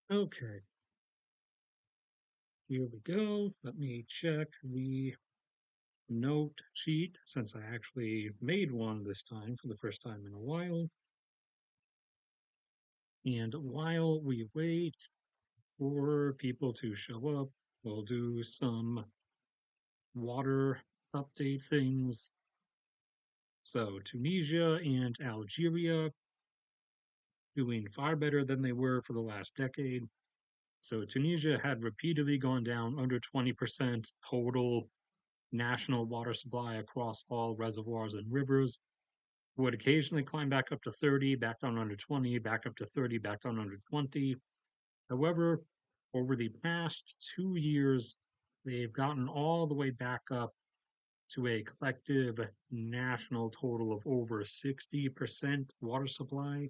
Okay, here we go. Let me check the note sheet since I actually made one this time for the first time in a while. And while we wait for people to show up, we'll do some water update things. So Tunisia and Algeria doing far better than they were for the last decade. So Tunisia had repeatedly gone down under 20% total national water supply across all reservoirs and rivers. Would occasionally climb back up to 30, back down under 20, back up to 30, back down under 20. However, over the past 2 years, they've gotten all the way back up to a collective national total of over 60% water supply.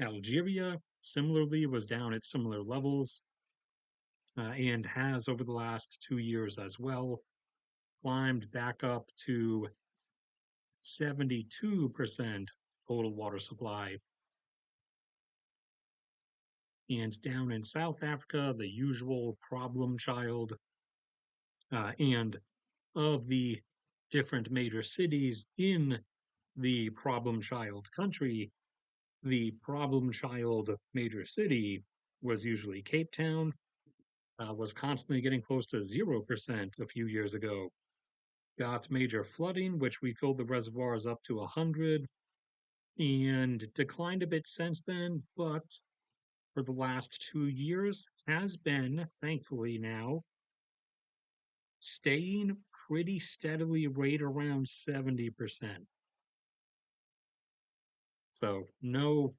Algeria, similarly, was down at similar levels and has, over the last 2 years as well, climbed back up to 72% total water supply. And down in South Africa, the usual problem child, and of the different major cities in the problem child country, the problem child major city was usually Cape Town, was constantly getting close to 0% a few years ago. Got major flooding, which we filled the reservoirs up to 100, and declined a bit since then, but for the last 2 years has been, thankfully now, staying pretty steadily right around 70%. So no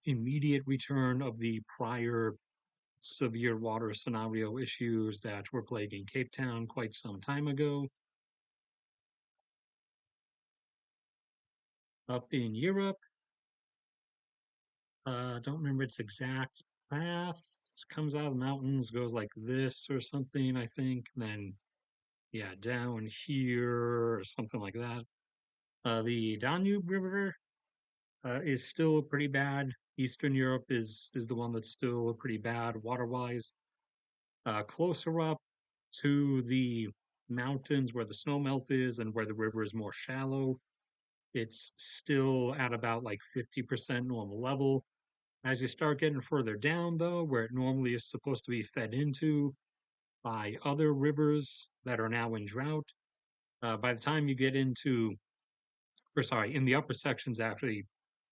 immediate return of the prior severe water scenario issues that were plaguing Cape Town quite some time ago. Up in Europe, don't remember its exact path. Comes out of the mountains, goes like this or something, I think. Then, yeah, down here or something like that. The Danube River is still pretty bad. Eastern Europe is the one that's still pretty bad water-wise. Closer up to the mountains where the snow melt is and where the river is more shallow, it's still at about like 50% normal level. As you start getting further down, though, where it normally is supposed to be fed into by other rivers that are now in drought, by the time you get into, or sorry, in the upper sections, actually,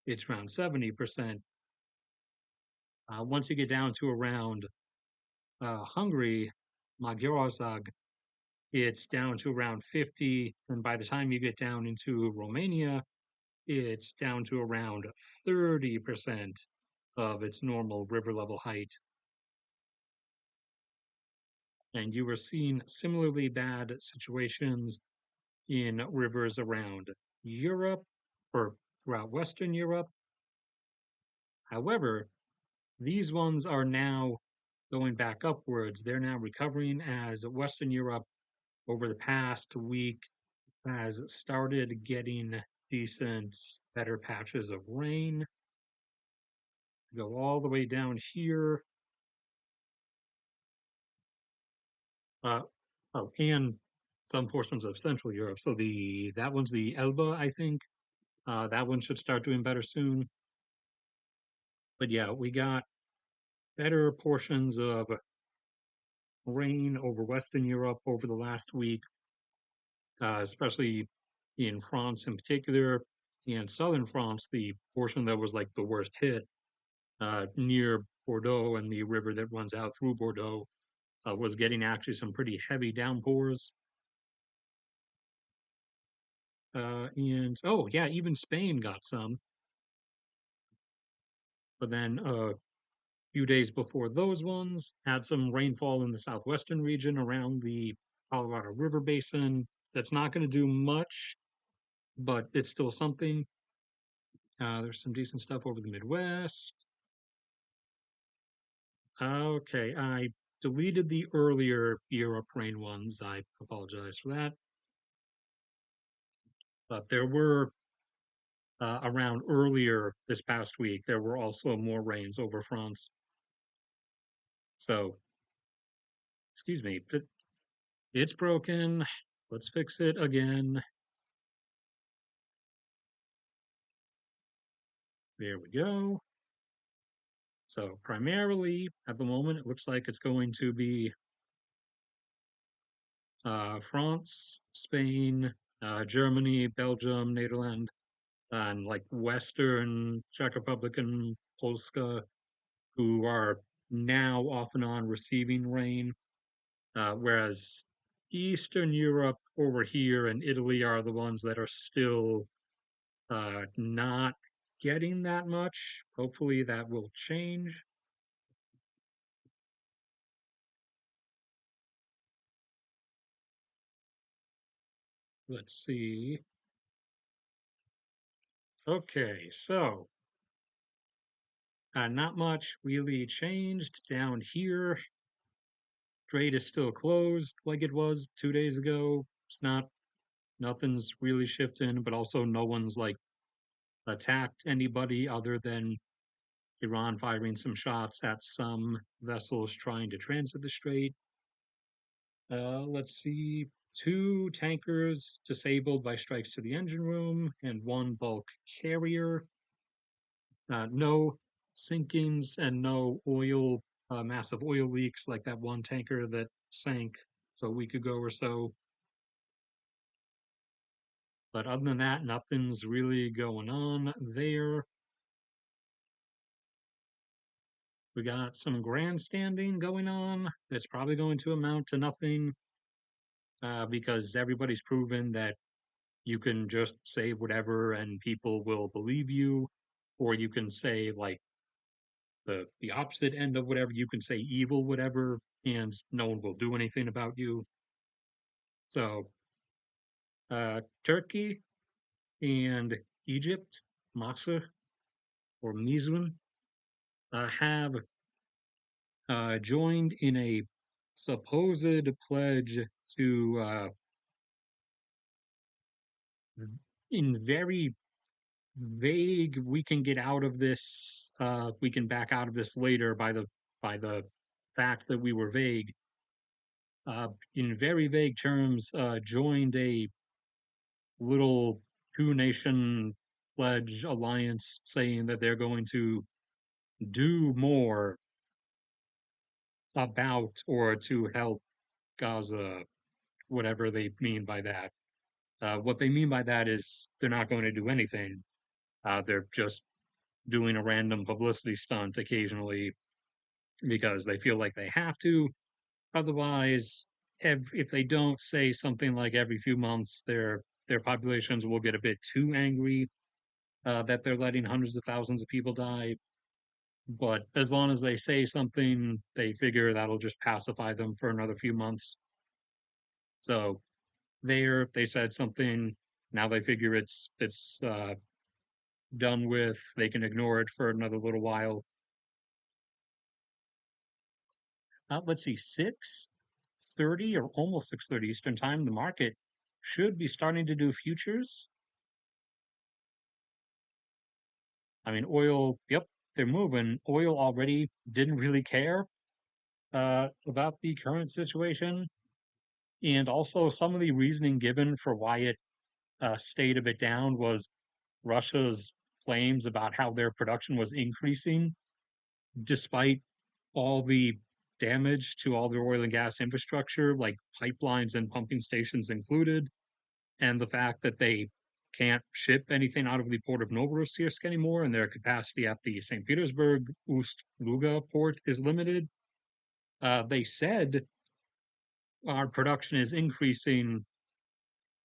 it's around 70%. Once you get down to around Hungary, Magyarország, it's down to around 50. And by the time you get down into Romania, it's down to around 30% of its normal river level height. And you were seeing similarly bad situations in rivers around Europe or throughout Western Europe. However, these ones are now going back upwards. They're now recovering as Western Europe over the past week has started getting decent, better patches of rain. Go all the way down here. Uh, oh, and some portions of Central Europe. So the that one's the Elbe, I think. That one should start doing better soon. But yeah, we got better portions of rain over Western Europe over the last week, especially in France in particular. And southern France, the portion that was like the worst hit near Bordeaux and the river that runs out through Bordeaux was getting actually some pretty heavy downpours. And oh, yeah, even Spain got some. But then a few days before those ones, had some rainfall in the southwestern region around the Colorado River Basin. That's not going to do much, but it's still something. There's some decent stuff over the Midwest. Okay, I deleted the earlier Europe rain ones. I apologize for that. But there were around earlier this past week, there were also more rains over France. So, excuse me, but it's broken. Let's fix it again. There we go. So primarily at the moment, it looks like it's going to be France, Spain, Germany, Belgium, Netherlands, and like Western Czech Republic and Polska, who are now off and on receiving rain, whereas Eastern Europe over here and Italy are the ones that are still not getting that much. Hopefully that will change. Let's see. Okay, so not much really changed down here. Strait is still closed like it was 2 days ago. It's not, nothing's really shifting, but also no one's like attacked anybody other than Iran firing some shots at some vessels trying to transit the strait. Let's see. Two tankers disabled by strikes to the engine room, and one bulk carrier. No sinkings and no oil, massive oil leaks like that one tanker that sank a week ago or so. But other than that, nothing's really going on there. We got some grandstanding going on that's probably going to amount to nothing because everybody's proven that you can just say whatever and people will believe you, or you can say like the opposite end of whatever. You can say evil whatever, and no one will do anything about you. So Turkey and Egypt, Masa or Mizun, have joined in a supposed pledge to, in very vague, we can get out of this, we can back out of this later by the fact that we were vague. In very vague terms, joined a little two-nation pledge alliance saying that they're going to do more about or to help Gaza, whatever they mean by that. What they mean by that is they're not going to do anything. They're just doing a random publicity stunt occasionally because they feel like they have to. Otherwise, if they don't say something like every few months, their populations will get a bit too angry that they're letting hundreds of thousands of people die. But as long as they say something, they figure that'll just pacify them for another few months. So they said something. Now they figure it's done with. They can ignore it for another little while. Let's see, 6:30 or almost 6:30 Eastern time. The market should be starting to do futures. I mean, oil. Yep, they're moving. Oil already didn't really care about the current situation, and also some of the reasoning given for why it stayed a bit down was Russia's claims about how their production was increasing despite all the damage to all their oil and gas infrastructure, like pipelines and pumping stations included, and the fact that they can't ship anything out of the port of Novorossiysk anymore, and their capacity at the St. Petersburg Ust-Luga port is limited. They said our production is increasing,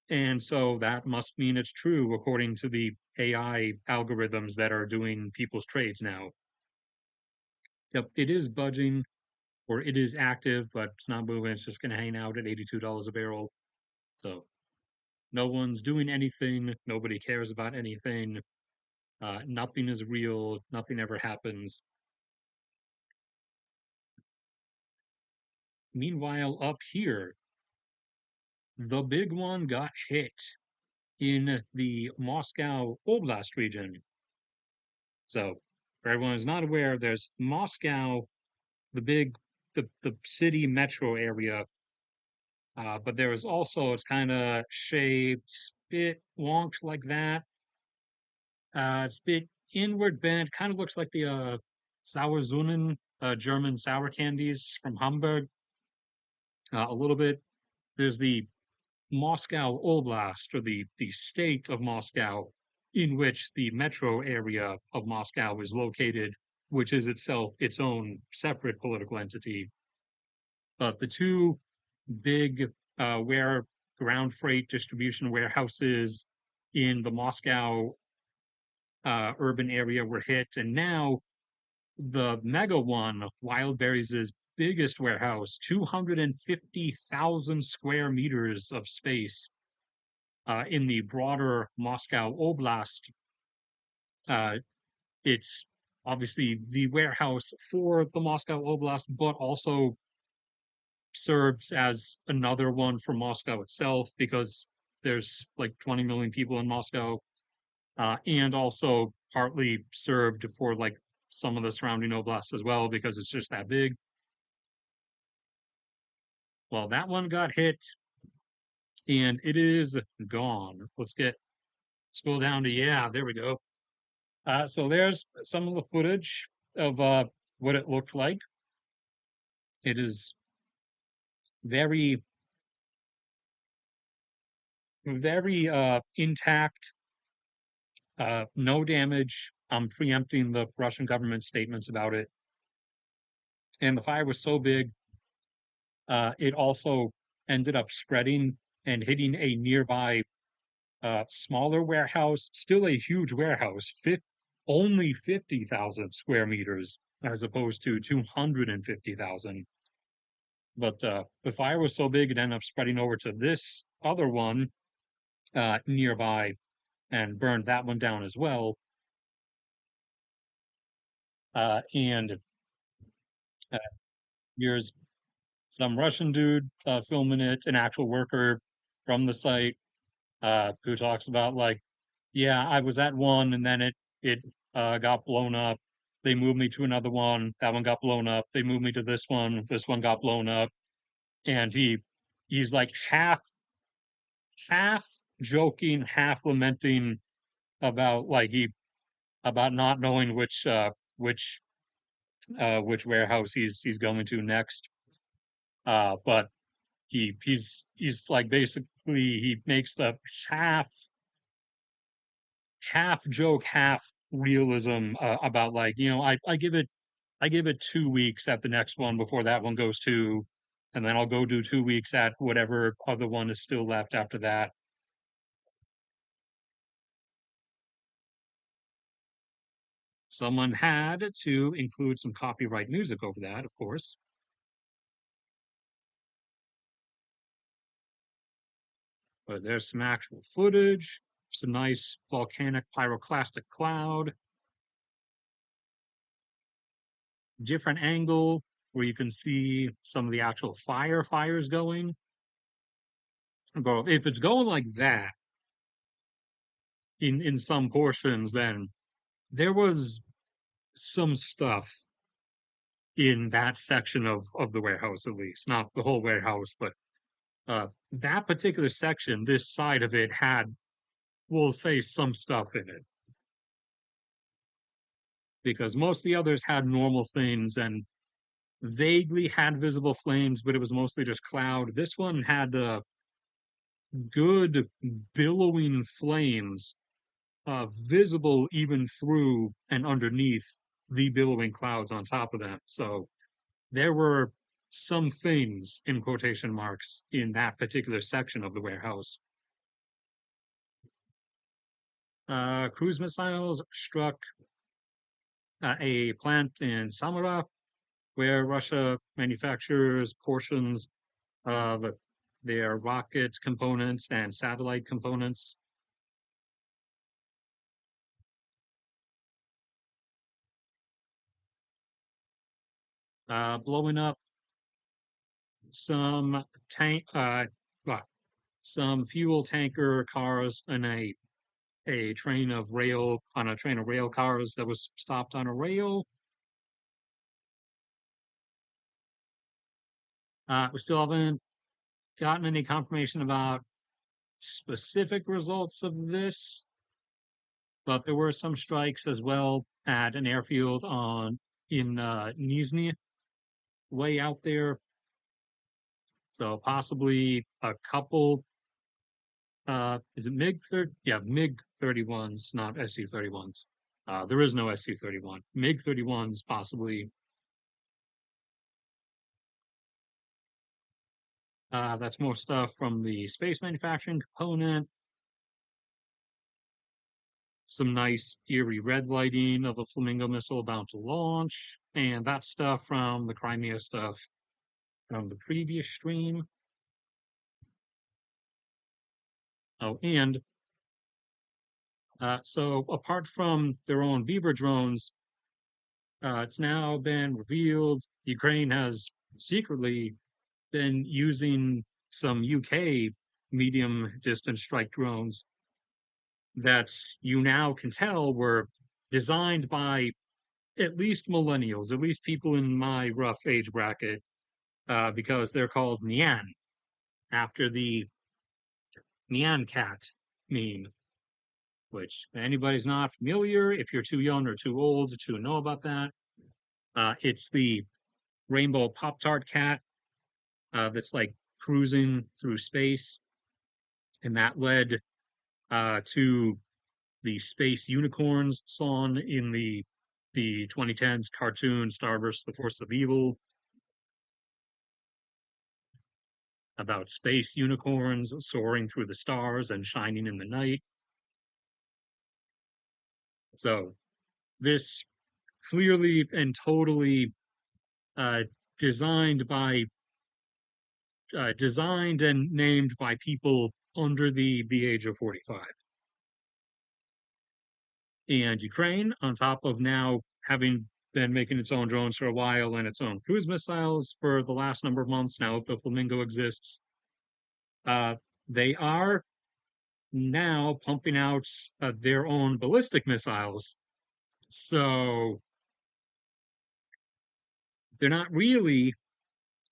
and so that must mean it's true according to the AI algorithms that are doing people's trades now. Yep, it is budging or it is active, but it's not moving. It's just going to hang out at $82 a barrel. So no one's doing anything. Nobody cares about anything. Nothing is real. Nothing ever happens. Meanwhile, up here, the big one got hit in the Moscow Oblast region. So, for everyone who's not aware, there's Moscow, the big, the city metro area, but there is also, it's kind of shaped, bit wonked like that. It's a bit inward bent, kind of looks like the Sauerzunnen, German sour candies from Hamburg, a little bit. There's the Moscow Oblast, or the state of Moscow, in which the metro area of Moscow is located, which is itself its own separate political entity. But the two big where ground freight distribution warehouses in the Moscow urban area were hit, and now the mega one, Wildberries' biggest warehouse, 250,000 square meters of space in the broader Moscow Oblast. Uh, it's obviously the warehouse for the Moscow Oblast, but also served as another one for Moscow itself because there's like 20 million people in Moscow, and also partly served for like some of the surrounding oblasts as well because it's just that big. Well, that one got hit and it is gone. Scroll down to, yeah, there we go. So there's some of the footage of what it looked like. It is very, very intact, no damage. I'm preempting the Russian government statements about it. And the fire was so big, it also ended up spreading and hitting a nearby smaller warehouse, still a huge warehouse, only 50,000 square meters as opposed to 250,000. But the fire was so big, it ended up spreading over to this other one nearby and burned that one down as well. And uh, here's some Russian dude filming it, an actual worker from the site, who talks about like, yeah, I was at one and then it got blown up. They moved me to another one. That one got blown up. They moved me to this one. This one got blown up. And he's like half joking, half lamenting about like he about not knowing which warehouse he's going to next. But he's like basically he makes the half half joke, half realism about like, I give it 2 weeks at the next one before that one goes to, and then I'll go do 2 weeks at whatever other one is still left after that. Someone had to include some copyright music over that, of course. But there's some actual footage, some nice volcanic pyroclastic cloud, different angle where you can see some of the actual fires going. But if it's going like that in some portions, then there was some stuff in that section of the warehouse, at least not the whole warehouse, but that particular section, this side of it had, we'll say, some stuff in it because most of the others had normal things and vaguely had visible flames, but it was mostly just cloud. This one had good billowing flames, visible even through and underneath the billowing clouds on top of them. So there were some things in quotation marks in that particular section of the warehouse. Cruise missiles struck a plant in Samara where Russia manufactures portions of their rocket components and satellite components. Blowing up some tank, some fuel tanker cars, and a train of rail cars that was stopped on a rail. We still haven't gotten any confirmation about specific results of this, but there were some strikes as well at an airfield on in Nizhny, way out there. So possibly a couple. Is it MiG 30? Yeah, MiG 31s, not SU 31s. There is no SU 31. MiG 31s possibly. That's more stuff from the space manufacturing component. Some nice eerie red lighting of a Flamingo missile about to launch, and that stuff from the Crimea stuff from the previous stream. Oh, and so apart from their own Beaver drones, it's now been revealed Ukraine has secretly been using some UK medium distance strike drones that you now can tell were designed by at least millennials, at least people in my rough age bracket, because they're called Nyan, after the Nyan cat meme, which anybody's not familiar, if you're too young or too old to know about that, it's the rainbow Pop Tart cat that's like cruising through space, and that led to the space unicorns song in the 2010s cartoon Star vs. the Force of Evil about space unicorns soaring through the stars and shining in the night. So this clearly and totally uh, designed by designed and named by people under the age of 45. And Ukraine, on top of now having been making its own drones for a while and its own cruise missiles for the last number of months now, if the Flamingo exists, uh, they are now pumping out their own ballistic missiles. So they're not really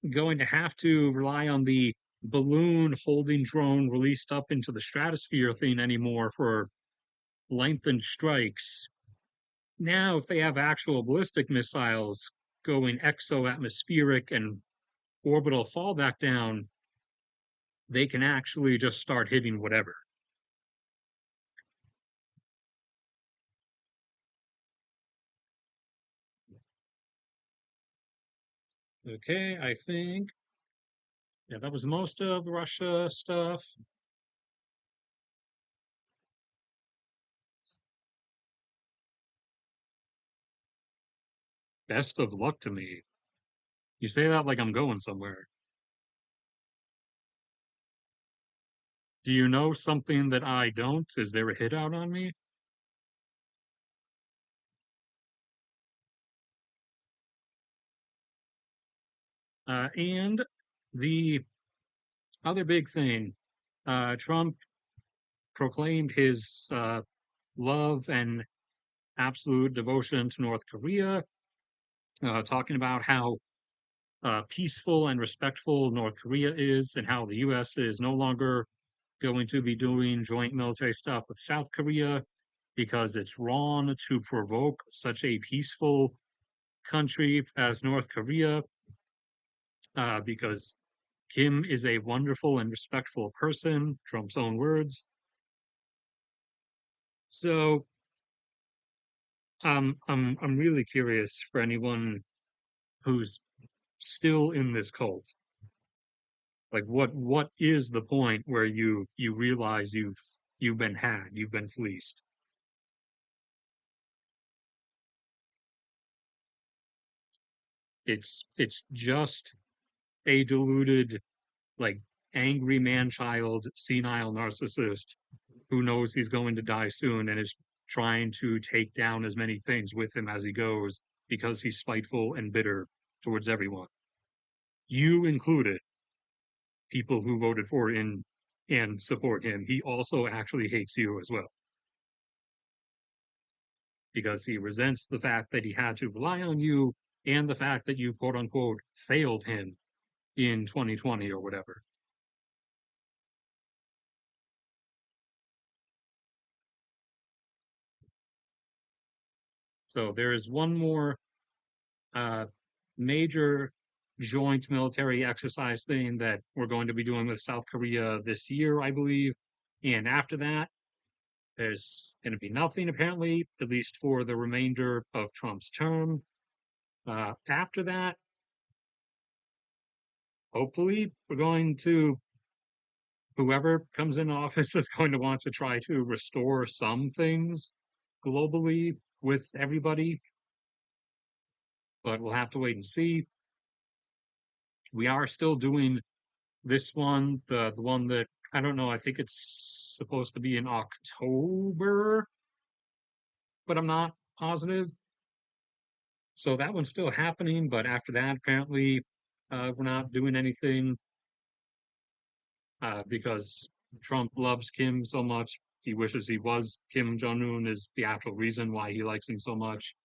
going to have to rely on the balloon holding drone released up into the stratosphere thing anymore for lengthened strikes. Now, if they have actual ballistic missiles going exo-atmospheric and orbital fallback down, they can actually just start hitting whatever. Okay, I think, yeah, that was most of the Russia stuff. Best of luck to me. You say that like I'm going somewhere. Do you know something that I don't? Is there a hit out on me? And the other big thing, Trump proclaimed his love and absolute devotion to North Korea, talking about how peaceful and respectful North Korea is, and how the U.S. is no longer going to be doing joint military stuff with South Korea because it's wrong to provoke such a peaceful country as North Korea, because Kim is a wonderful and respectful person, Trump's own words. So I'm really curious for anyone who's still in this cult. Like what is the point where you realize you've been had, you've been fleeced? It's just a deluded, like angry man-child, senile narcissist who knows he's going to die soon and is trying to take down as many things with him as he goes because he's spiteful and bitter towards everyone. You included, people who voted for and support him, he also actually hates you as well because he resents the fact that he had to rely on you and the fact that you quote unquote failed him in 2020 or whatever. So there is one more uh, major joint military exercise thing that we're going to be doing with South Korea this year, I believe. And after that, there's going to be nothing, apparently, at least for the remainder of Trump's term. After that, hopefully, we're going to, whoever comes in office is going to want to try to restore some things globally with everybody, but we'll have to wait and see. We are still doing this one, the one that I don't know, I think it's supposed to be in October, but I'm not positive. So that one's still happening, but after that, apparently, we're not doing anything because Trump loves Kim so much. He wishes he was Kim Jong Un is the actual reason why he likes him so much.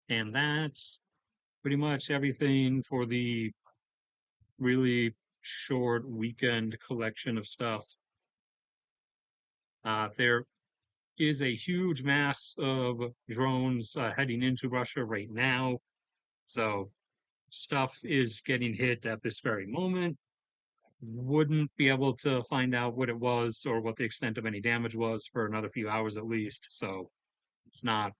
And that's pretty much everything for the really short weekend collection of stuff. There is a huge mass of drones heading into Russia right now. So stuff is getting hit at this very moment. Wouldn't be able to find out what it was or what the extent of any damage was for another few hours at least. So it's not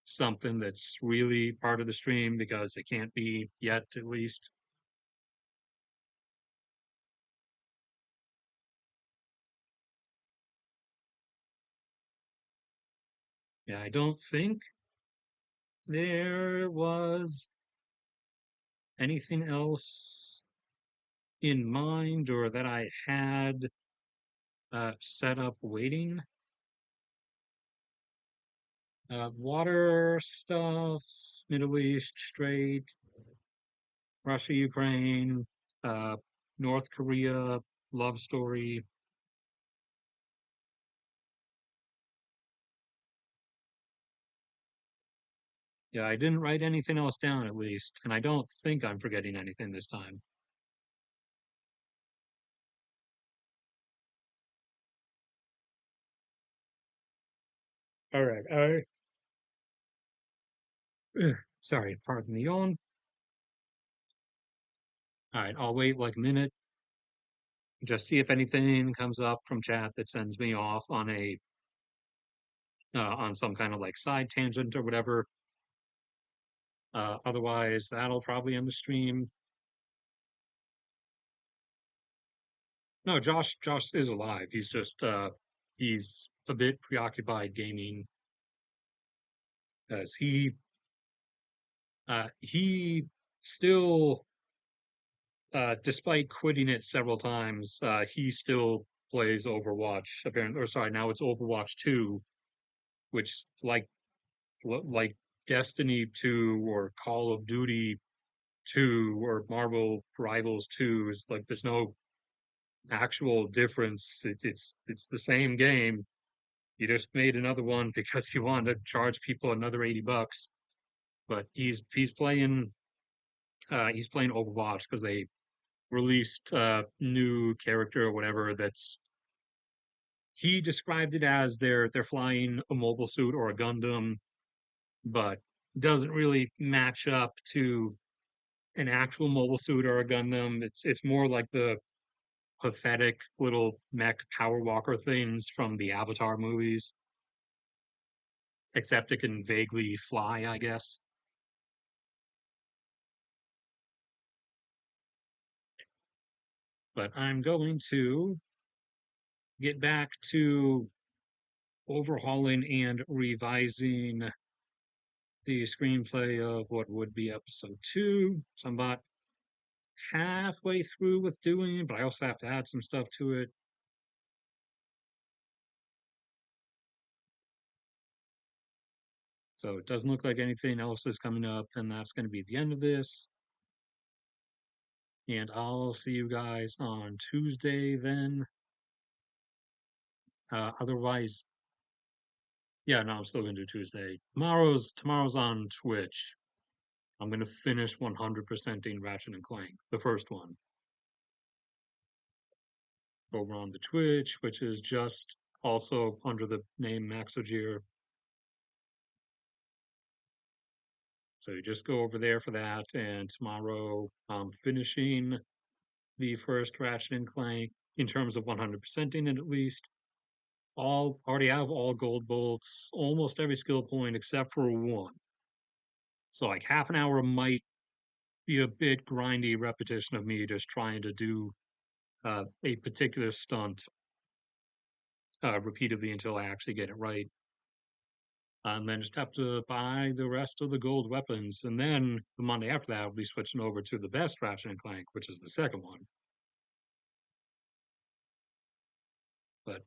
something that's really part of the stream because it can't be yet, at least. Yeah, I don't think there was anything else in mind or that I had set up waiting. Water stuff, Middle East, Strait, Russia, Ukraine, uh, North Korea, love story. Yeah, I didn't write anything else down at least, and I don't think I'm forgetting anything this time. All right, sorry, pardon the yawn. All right, I'll wait like a minute, just see if anything comes up from chat that sends me off on a on some kind of like side tangent or whatever. Otherwise, that'll probably end the stream. No, Josh is alive. He's just he's a bit preoccupied gaming as he still despite quitting it several times, he still plays Overwatch apparently, or sorry, now it's Overwatch 2, which like Destiny 2 or Call of Duty 2 or Marvel Rivals 2 is like there's no actual difference. It's the same game. You just made another one because you wanted to charge people another $80. But he's playing Overwatch because they released a new character or whatever that's he described it as they're flying a mobile suit or a Gundam, but doesn't really match up to an actual mobile suit or a Gundam. It's more like the pathetic little mech power walker things from the Avatar movies, except it can vaguely fly, I guess. But I'm going to get back to overhauling and revising the screenplay of what would be episode two. So I'm about halfway through with doing it, but I also have to add some stuff to it. So it doesn't look like anything else is coming up, and that's going to be the end of this. And I'll see you guys on Tuesday then. Otherwise, yeah, no, I'm still gonna do Tuesday. Tomorrow's on Twitch. I'm gonna finish 100%ing Ratchet and Clank, the first one, over on the Twitch, which is just also under the name Maxogear. So you just go over there for that, and tomorrow I'm finishing the first Ratchet and Clank in terms of 100%ing it at least. All already have all gold bolts, almost every skill point except for one. So like half an hour might be a bit grindy repetition of me just trying to do a particular stunt repeatedly until I actually get it right. And then just have to buy the rest of the gold weapons. And then the Monday after that, I'll be switching over to the best Ratchet and Clank, which is the second one. But